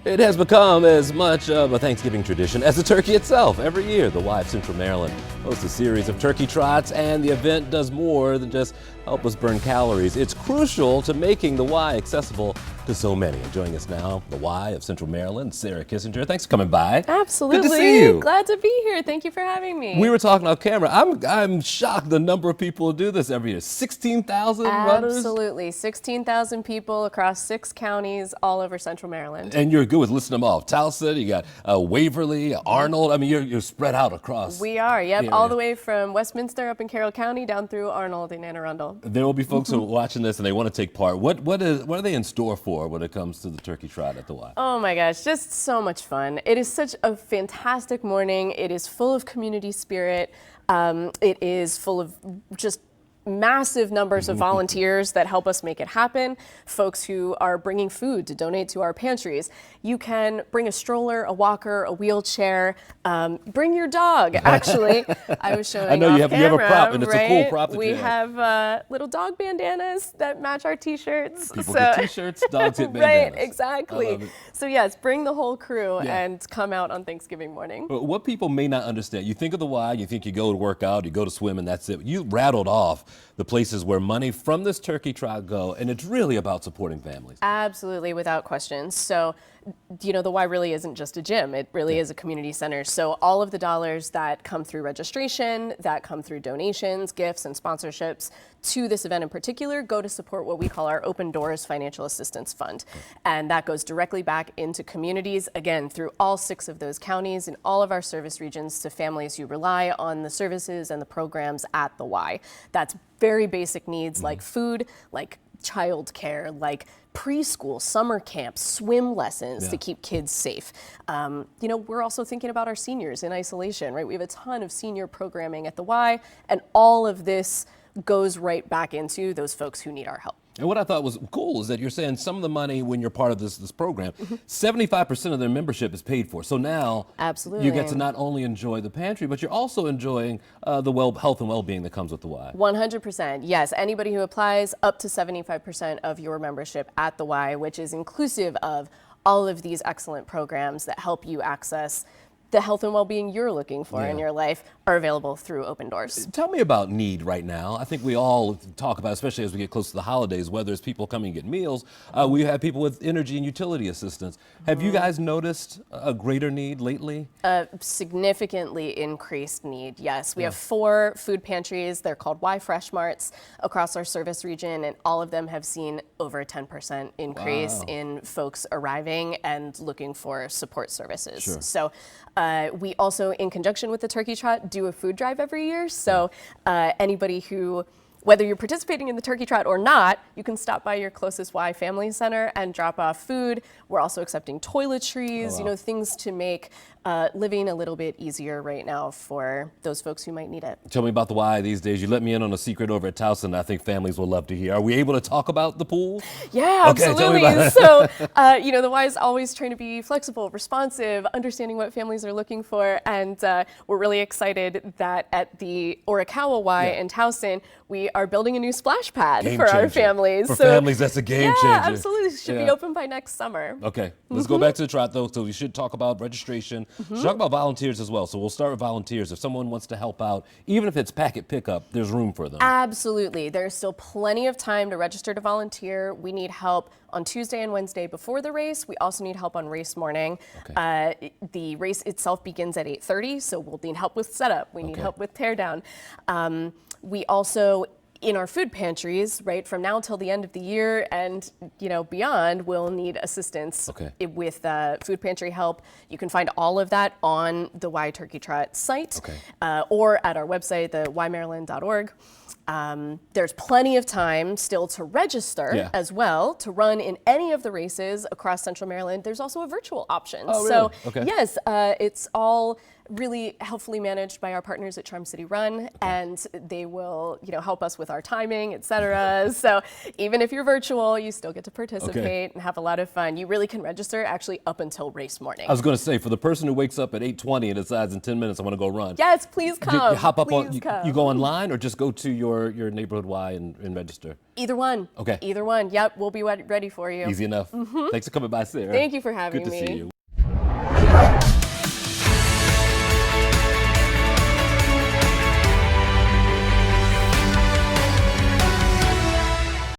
It has become as much of a Thanksgiving tradition as the turkey itself. Every year, the Y of Central Maryland hosts a series of turkey trots, and the event does more than just help us burn calories. It's crucial to making the Y accessible to so many. And joining us now, the Y of Central Maryland, Sarah Kissinger. Thanks for coming by. Absolutely. Good to see you. Glad to be here. Thank you for having me. We were talking off camera. I'm shocked the number of people who do this every year. 16,000 runners? Absolutely. 16,000 people across 6 counties all over Central Maryland. And you're good with listing them off. Towson, you got Waverly, Arnold. I mean, you're spread out across. We are, yep, all the way from Westminster up in Carroll County down through Arnold and Anne Arundel. There will be folks who are watching this and they want to take part. What are they in store for when it comes to the turkey trot at the Y? Oh my gosh, just so much fun. It is such a fantastic morning. It is full of community spirit. It is full of just massive numbers of volunteers that help us make it happen, folks who are bringing food to donate to our pantries. You can bring a stroller, a walker, a wheelchair, bring your dog, actually. I was showing I know you have camera, a prop, and it's right? a cool prop that we you have little dog bandanas that match our t-shirts. People get t-shirts, dogs get Right, bandanas. exactly. I love it. So yes, bring the whole crew Yeah. and come out on Thanksgiving morning. But what people may not understand, you think of the Y, you think you go to work out, you go to swim, and that's it. You rattled off the places where money from this turkey trot go, and it's really about supporting families. Absolutely, without question. So, you know, the Y really isn't just a gym. It really is a community center. So all of the dollars that come through registration, that come through donations, gifts, and sponsorships to this event in particular go to support what we call our Open Doors Financial Assistance Fund. And that goes directly back into communities, again, through all 6 of those counties and all of our service regions to families who rely on the services and the programs at the Y. That's very basic needs like food, like childcare, like preschool, summer camps, swim lessons to keep kids safe. You know, we're also thinking about our seniors in isolation, right? We have a ton of senior programming at the Y, and all of this goes right back into those folks who need our help. And what I thought was cool is that you're saying some of the money when you're part of this program, 75% of their membership is paid for. So now Absolutely. you get to not only enjoy the pantry, but you're also enjoying the health and well-being that comes with the Y. 100%. Yes, anybody who applies, up to 75% of your membership at the Y, which is inclusive of all of these excellent programs that help you access the health and well-being you're looking for in your life, are available through Open Doors. Tell me about need right now. I think we all talk about, especially as we get close to the holidays, whether it's people coming to get meals, we have people with energy and utility assistance. Have you guys noticed a greater need lately? Significantly increased need, yes. We have 4 food pantries. They're called Y Fresh Marts across our service region, and all of them have seen over a 10% increase in folks arriving and looking for support services. Sure. So we also, in conjunction with the Turkey Trot, do a food drive every year. So anybody who, whether you're participating in the Turkey Trot or not, you can stop by your closest Y Family Center and drop off food. We're also accepting toiletries, you know, things to make living a little bit easier right now for those folks who might need it. Tell me about the Y these days. You let me in on a secret over at Towson I think families will love to hear. Are we able to talk about the pool? Yeah, Okay, tell me absolutely. about So, you know, the Y is always trying to be flexible, responsive, understanding what families are looking for. And we're really excited that at the Orikawa Y in Towson, we are building a new splash pad Game for our changer. families. For families, that's a game changer. Yeah, absolutely. Should be Yeah. open by next summer. Okay, let's go back to the trot though. So we should talk about registration. Should talk about volunteers as well. So we'll start with volunteers. If someone wants to help out, even if it's packet pickup, there's room for them. Absolutely. There's still plenty of time to register to volunteer. We need help on Tuesday and Wednesday before the race. We also need help on race morning. The race itself begins at 8:30, so we'll need help with setup. We need help with tear down. We also, in our food pantries, right, from now until the end of the year and, you know, beyond, we'll need assistance with food pantry help. You can find all of that on the Y Turkey Trot site or at our website, the ymaryland.org. There's plenty of time still to register as well to run in any of the races across Central Maryland. There's also a virtual option. Oh, really? So Okay. yes, it's all really helpfully managed by our partners at Charm City Run, and they will, help us with our timing, etc. So even if you're virtual, you still get to participate and have a lot of fun. You really can register actually up until race morning. I was going to say, for the person who wakes up at 8:20 and decides in 10 minutes I want to go run. Yes, please come. You hop up please come. You go online or just go to your neighborhood Y and register? Either one. Okay. Either one. Yep, we'll be ready for you. Easy enough. Thanks for coming by, Sarah. Thank you for having me. Good to see you.